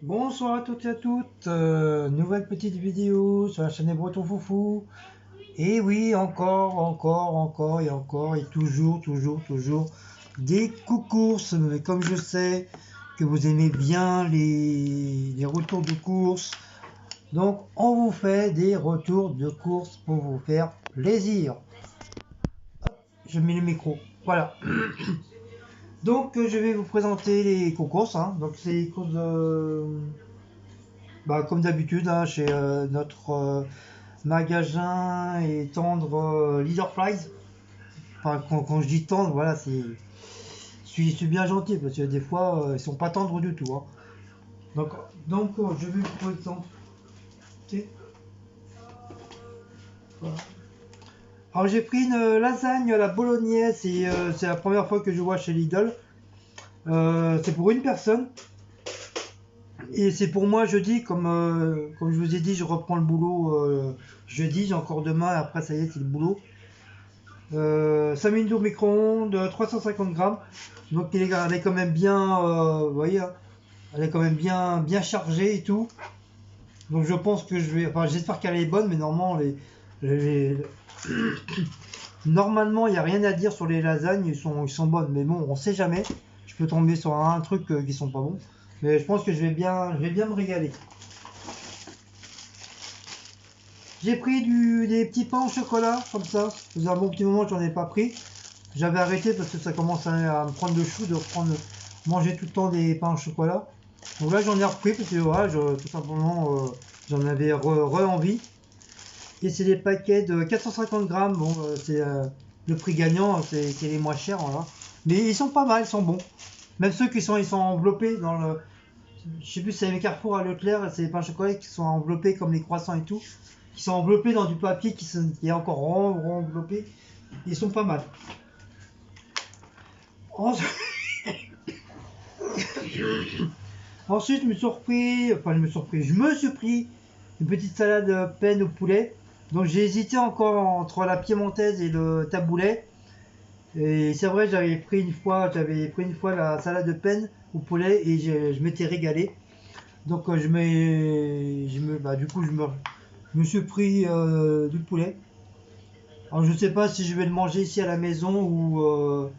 Bonsoir à toutes et à toutes, nouvelle petite vidéo sur la chaîne des Bretons Foufou. Et oui, encore et toujours des courses. Mais comme je sais que vous aimez bien les retours de course, donc on vous fait des retours de course pour vous faire plaisir. Je mets le micro, voilà. Donc je vais vous présenter les concours, hein. Donc c'est les courses comme d'habitude, hein, chez notre magasin et tendre Leader Flies. Enfin, quand je dis tendre, voilà, je suis bien gentil parce que des fois ils sont pas tendres du tout, hein. Donc, donc je vais vous présenter. Voilà. Alors j'ai pris une lasagne à la bolognaise et c'est la première fois que je vois chez Lidl. C'est pour une personne et c'est pour moi jeudi, comme je vous ai dit, je reprends le boulot jeudi, j'ai encore demain, après ça y est, c'est le boulot. 5 minutes au micro-ondes, 350 grammes. Donc elle est quand même bien, vous voyez, hein, elle est quand même bien chargée et tout. Donc je pense que enfin j'espère qu'elle est bonne, mais normalement les- normalement il n'y a rien à dire sur les lasagnes, ils sont bonnes. Mais bon, on sait jamais. Je peux tomber sur un truc qui sont pas bons. Mais je pense que je vais bien me régaler. J'ai pris des petits pains au chocolat, comme ça. Ça faisait un bon petit moment que j'en ai pas pris. J'avais arrêté parce que ça commence à me prendre le chou de manger tout le temps des pains au chocolat. Donc là j'en ai repris parce que voilà, tout simplement j'en avais envie. Et c'est des paquets de 450 grammes. Bon, c'est le prix gagnant, c'est les moins chers. Voilà. Mais ils sont pas mal, ils sont bons. Même ceux ils sont enveloppés dans le. Je sais plus si c'est les Carrefour à Leclerc, c'est les pains au chocolat qui sont enveloppés comme les croissants et tout. Qui sont enveloppés dans du papier qui est encore enveloppé. Ils sont pas mal. Ensuite, ensuite, je me suis pris une petite salade peine au poulet. Donc j'ai hésité encore entre la piémontaise et le taboulet. Et c'est vrai, j'avais pris une fois la salade de peine au poulet et je m'étais régalé. Donc du coup, je me suis pris du poulet. Alors je sais pas si je vais le manger ici à la maison ou, euh,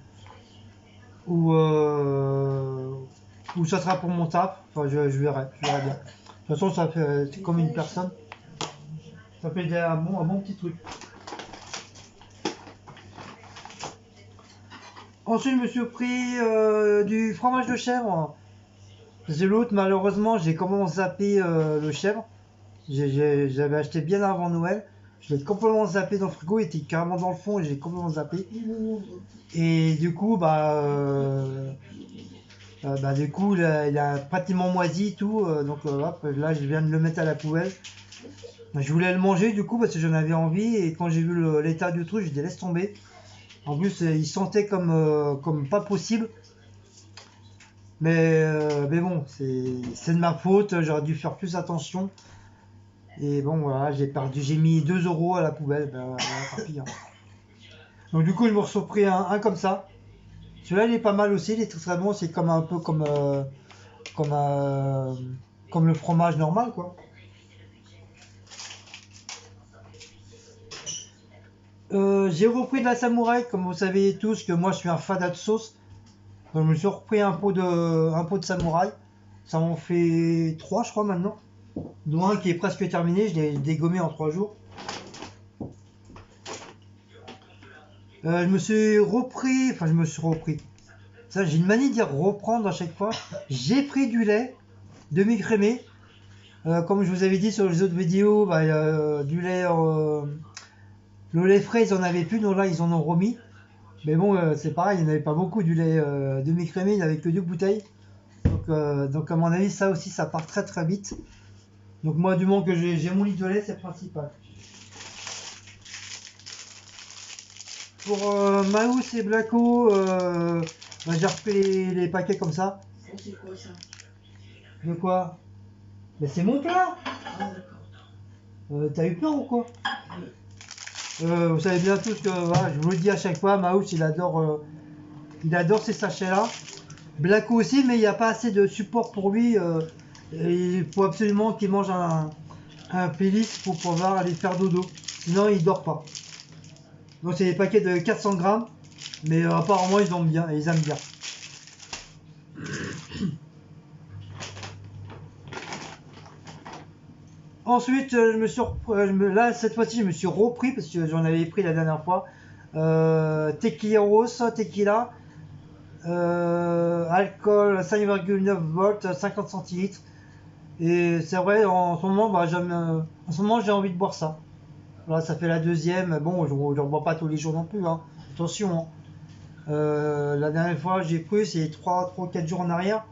ou ça sera pour mon taf. Enfin, je verrai bien. De toute façon, ça fait c'est comme une personne. Ça fait un bon petit truc. Ensuite, je me suis pris du fromage de chèvre. C'est l'autre, malheureusement, j'ai complètement zappé le chèvre. J'avais acheté bien avant Noël. Je l'ai complètement zappé dans le frigo, il était carrément dans le fond et j'ai complètement zappé. Et du coup, du coup, il a pratiquement moisi et tout. Donc hop, là, je viens de le mettre à la poubelle. Je voulais le manger du coup parce que j'en avais envie. Et quand j'ai vu l'état du truc, je dit laisse tomber. En plus, il sentait comme pas possible. Mais bon, c'est de ma faute. J'aurais dû faire plus attention. Et bon, voilà, j'ai mis 2 euros à la poubelle. Ben, voilà, tant pis, hein. Donc du coup, je me suis pris un comme ça. Celui-là, il est pas mal aussi. Il est très très bon. C'est comme un peu comme, euh, comme le fromage normal, quoi. J'ai repris de la samouraï, comme vous savez tous que moi je suis un fan de sauce. Donc je me suis repris un pot de samouraï. Ça m'en fait 3 je crois maintenant. Dont un qui est presque terminé, je l'ai dégommé en 3 jours. Je me suis repris. Ça, j'ai une manie de dire reprendre à chaque fois. J'ai pris du lait demi-crémé. Comme je vous avais dit sur les autres vidéos, du lait, le lait frais ils en avaient plus, donc là ils en ont remis. Mais bon, c'est pareil, il n'y en avait pas beaucoup du lait demi-crémé, il n'y avait que 2 bouteilles. Donc à mon avis, ça aussi, ça part très très vite. Donc moi, du moment que j'ai mon litre de lait, c'est le principal. Pour Maus et Blacko, j'ai repris les paquets comme ça. Ça, c'est quoi ça? De quoi? Mais c'est mon plat. Ah, d'accord. T'as eu peur ou quoi? Oui. Vous savez bien tous que, voilà, je vous le dis à chaque fois, Maus, il adore ces sachets-là. Blacko aussi, mais il n'y a pas assez de support pour lui. Et il faut absolument qu'il mange un pélis pour pouvoir aller faire dodo. Sinon, il dort pas. Donc, c'est des paquets de 400 grammes. Mais apparemment, ils aiment bien. Ils aiment bien. Ensuite, là, cette fois-ci, je me suis repris parce que j'en avais pris la dernière fois. Tequila, alcool 5,9 volts, 50 centilitres. Et c'est vrai, en ce moment, en ce moment, j'ai envie de boire ça. Voilà, ça fait la deuxième. Bon, je ne bois pas tous les jours non plus, hein. Attention, hein. La dernière fois, j'ai pris, c'est 3-4 jours en arrière.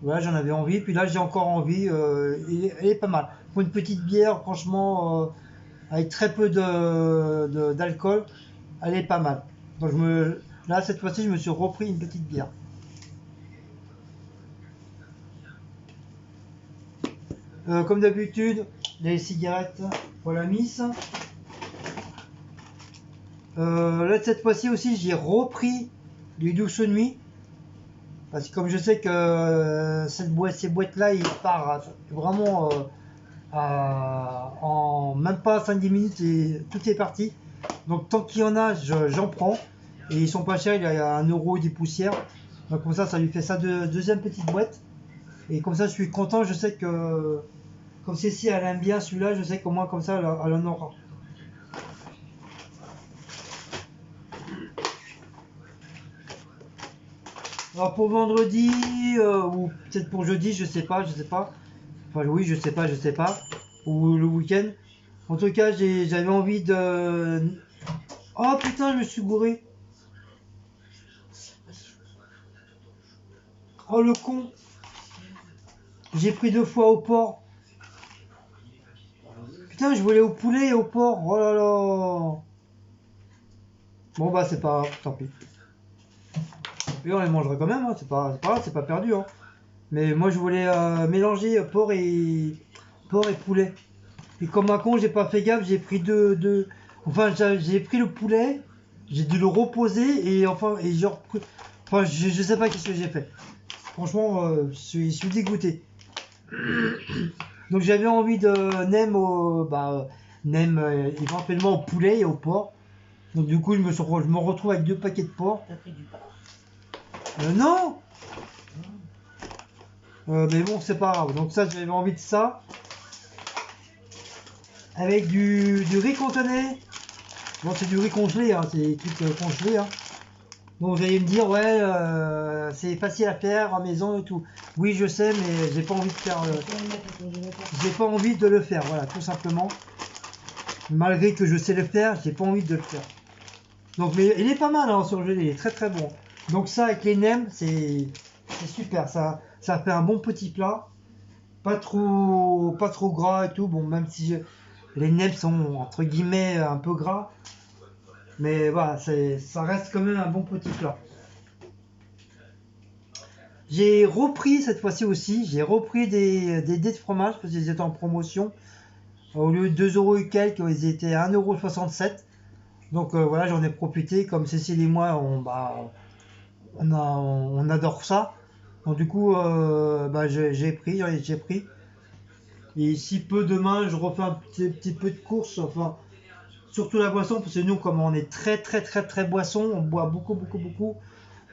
Voilà, j'en avais envie. Puis là, j'ai encore envie. Elle est pas mal. Pour une petite bière, franchement, avec très peu d'alcool, elle est pas mal. Donc, là, cette fois-ci, je me suis repris une petite bière. Comme d'habitude, les cigarettes pour la miss. Là, cette fois-ci aussi, j'ai repris du douce nuit. Parce que comme je sais que ces boîtes-là, ils partent vraiment en même pas 5-10 minutes et tout est parti. Donc tant qu'il y en a, j'en prends. Et ils sont pas chers, il y a 1 € des poussières. Donc comme ça lui fait sa deuxième petite boîte. Et comme ça, je suis content, je sais que comme Cécile elle aime bien celui-là, je sais qu'au moins comme ça, elle en aura. Alors pour vendredi, ou peut-être pour jeudi, je sais pas. Enfin oui, je sais pas. Ou le week-end. En tout cas, j'avais envie de... Oh putain, je me suis gouré. Oh le con. J'ai pris 2 fois au porc. Putain, je voulais au poulet et au porc. Oh là là. Bon bah c'est pas grave, tant pis. Et on les mangerait quand même, hein. C'est pas grave, c'est pas perdu, hein. Mais moi je voulais mélanger porc et poulet. Et comme un con, j'ai pas fait gaffe, j'ai pris enfin j'ai pris le poulet, j'ai dû le reposer et enfin et j'ai repris. Enfin je sais pas qu'est-ce que j'ai fait. Franchement, je suis dégoûté. Donc j'avais envie de nem éventuellement au poulet et au porc. Donc du coup je me retrouve avec 2 paquets de porc. T'as pris du porc? Non. Mais bon c'est pas grave. Donc ça j'avais envie de ça. Avec du riz cantonais. Bon c'est du riz congelé, hein, c'est des trucs congelés, hein. Donc vous allez me dire ouais c'est facile à faire à maison et tout. Oui je sais mais j'ai pas envie de faire. J'ai pas envie de le faire, voilà, tout simplement. Malgré que je sais le faire, j'ai pas envie de le faire. Donc mais il est pas mal hein, surgelé, il est très très bon. Donc ça avec les nems, c'est super, ça fait un bon petit plat. Pas trop gras et tout. Bon même si les nems sont entre guillemets un peu gras. Mais voilà, ça reste quand même un bon petit plat. J'ai repris cette fois-ci aussi, j'ai repris des dés de fromage parce qu'ils étaient en promotion. Au lieu de 2 € et quelques, ils étaient à 1,67 €. Donc voilà, j'en ai profité. Comme Cécile et moi, on adore ça. Donc du coup, j'ai pris. Et si peu demain, je refais un petit peu de course. Enfin, surtout la boisson, parce que nous, comme on est très très très très boisson, on boit beaucoup beaucoup beaucoup.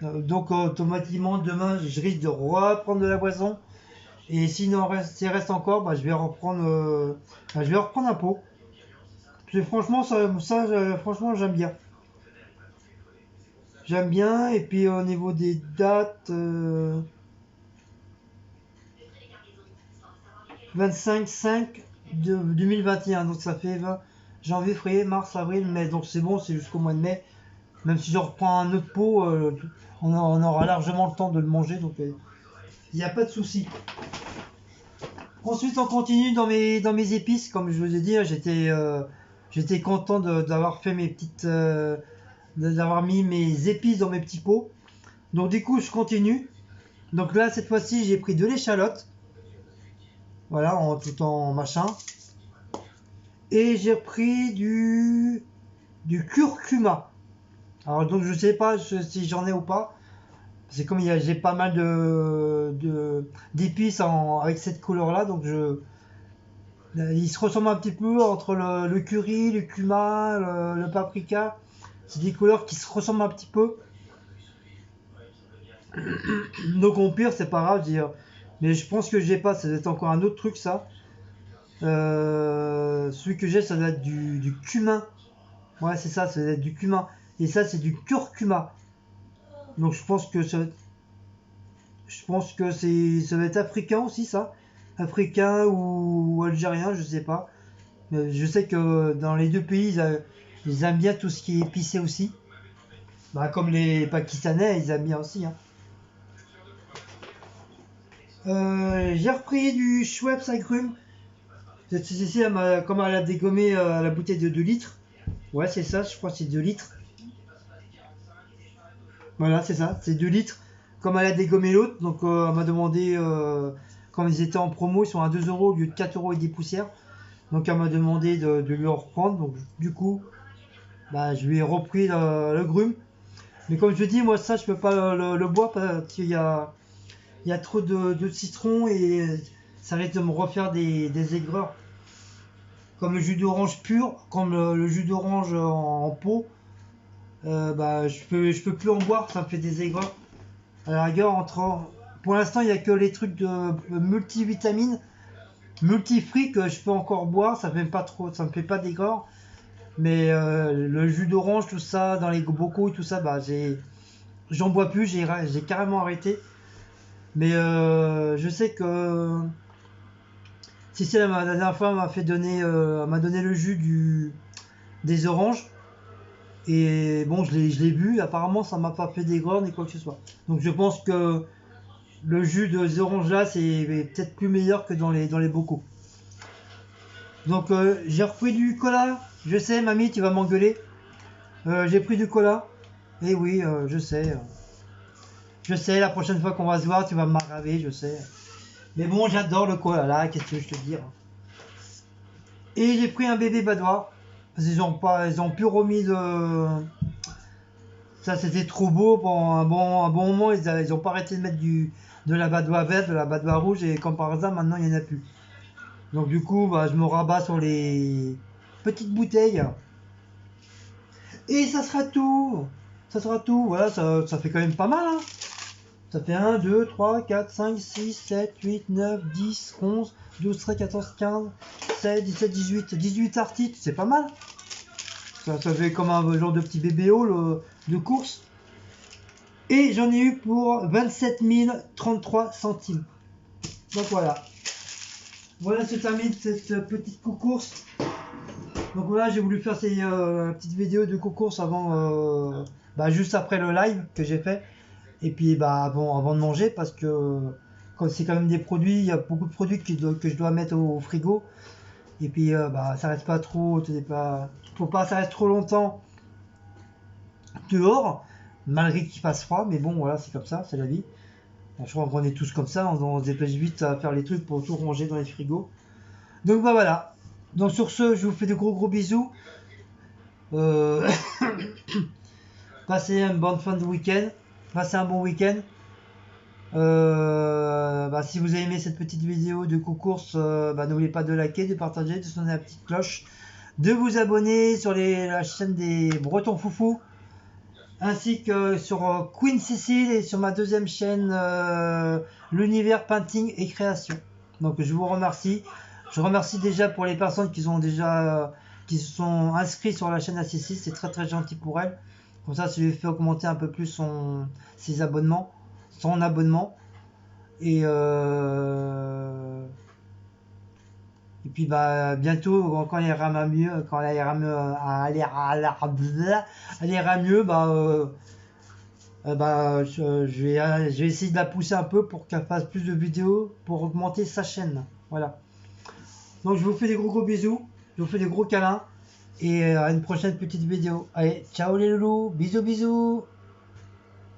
Donc automatiquement, demain, je risque de reprendre de la boisson. Et s'il reste encore, je vais reprendre un pot. Franchement, franchement, j'aime bien. J'aime bien. Et puis au niveau des dates, 25/5 de 2021. Donc ça fait janvier, février, mars, avril, mai. Donc c'est bon, c'est jusqu'au mois de mai. Même si je reprends un autre pot, on aura largement le temps de le manger. Donc il n'y a pas de souci. Ensuite, on continue dans mes épices. Comme je vous ai dit, hein, j'étais content d'avoir fait d'avoir mis mes épices dans mes petits pots. Donc du coup, je continue. Donc là, cette fois-ci, j'ai pris de l'échalote. Voilà, tout en machin. Et j'ai pris du curcuma. Alors donc je sais pas si j'en ai ou pas. C'est comme j'ai pas mal d'épices avec cette couleur là, donc il se ressemble un petit peu entre le curry, le cumin, le paprika. C'est des couleurs qui se ressemblent un petit peu. Donc au pire, c'est pas grave, mais je pense que j'ai pas, ça doit être encore un autre truc ça. Celui que j'ai, ça doit être du cumin. Ouais, c'est ça, ça doit être du cumin. Et ça, c'est du curcuma. Donc je pense que ça doit être africain aussi ça. Africain ou algérien, je sais pas. Mais je sais que dans les deux pays, ils aiment bien tout ce qui est épicé aussi. Bah, comme les Pakistanais, ils aiment bien aussi, hein. J'ai repris du Schweppes agrumes. Cette société, comme elle a dégommé la bouteille de 2 litres. Ouais, c'est ça, je crois que c'est 2 litres. Voilà, c'est ça, c'est 2 litres. Comme elle a dégommé l'autre, donc elle m'a demandé, quand ils étaient en promo, ils sont à 2 euros au lieu de 4 euros et des poussières. Donc elle m'a demandé de lui en reprendre. Donc du coup, bah, je lui ai repris le grume. Mais comme je dis, moi ça, je peux pas le boire parce qu'il y a trop de citron et ça risque de me refaire des aigreurs. Comme le jus d'orange pur, comme le jus d'orange en pot, bah, je peux plus en boire, ça me fait des aigreurs. À la rigueur, pour l'instant, il n'y a que les trucs de multivitamines, multifruits que je peux encore boire, ça me fait pas trop, ça me fait pas d'aigreurs. Mais le jus d'orange, tout ça, dans les bocaux et tout ça, bah, j'en bois plus, j'ai carrément arrêté. Mais je sais que si la dernière fois, elle m'a donné le jus des oranges. Et bon, je l'ai bu, apparemment ça m'a pas fait d'aigreur ni quoi que ce soit. Donc je pense que le jus des oranges là, c'est peut-être plus meilleur que dans les bocaux. Donc j'ai repris du cola. Je sais, mamie, tu vas m'engueuler. J'ai pris du cola. Et oui, je sais. Je sais, la prochaine fois qu'on va se voir, tu vas m'aggraver, je sais. Mais bon, j'adore le cola là, qu'est-ce que je te dis. Et j'ai pris un bébé badois. Parce qu'ils ont plus remis de. Ça, c'était trop beau pendant un bon moment. Ils ont pas arrêté de mettre de la badois verte, de la badois rouge. Et comme par hasard, maintenant, il n'y en a plus. Donc, du coup, bah, je me rabats sur les petites bouteilles. Et ça sera tout. Ça sera tout. Voilà, ça fait quand même pas mal, hein. Ça fait 1, 2, 3, 4, 5, 6, 7, 8, 9, 10, 11, 12, 13, 14, 15, 16, 17, 18 articles. C'est pas mal. Ça fait comme un genre de petit bébé haul de course. Et j'en ai eu pour 27 033 centimes. Donc voilà. Voilà, se termine cette petite course. Donc voilà, j'ai voulu faire ces petites vidéos de course avant, juste après le live que j'ai fait. Et puis bah avant de manger, parce que c'est quand même des produits, il y a beaucoup de produits que je dois mettre au frigo. Et puis ça reste pas trop, faut pas ça reste trop longtemps dehors, malgré qu'il fasse froid. Mais bon, voilà, c'est comme ça, c'est la vie. Je crois qu'on est tous comme ça, on se dépêche vite à faire les trucs pour tout ranger dans les frigos. Donc bah voilà. Donc sur ce, je vous fais de gros bisous. Passez une bonne fin de week-end. Passez un bon week-end. Si vous avez aimé cette petite vidéo de course, n'oubliez pas de liker, de partager, de sonner la petite cloche, de vous abonner sur la chaîne des Bretons Foufou, ainsi que sur Queen Cécile et sur ma deuxième chaîne, l'univers painting et création. Donc je vous remercie. Je remercie déjà pour les personnes qui se sont inscrits sur la chaîne à Cécile, c'est très gentil pour elle. Comme ça lui fait augmenter un peu plus son abonnement. Et puis bientôt quand elle ira mieux, je vais essayer de la pousser un peu pour qu'elle fasse plus de vidéos pour augmenter sa chaîne. Voilà. Donc je vous fais des gros bisous, je vous fais des gros câlins et à une prochaine petite vidéo. Allez, ciao les loulous, bisous.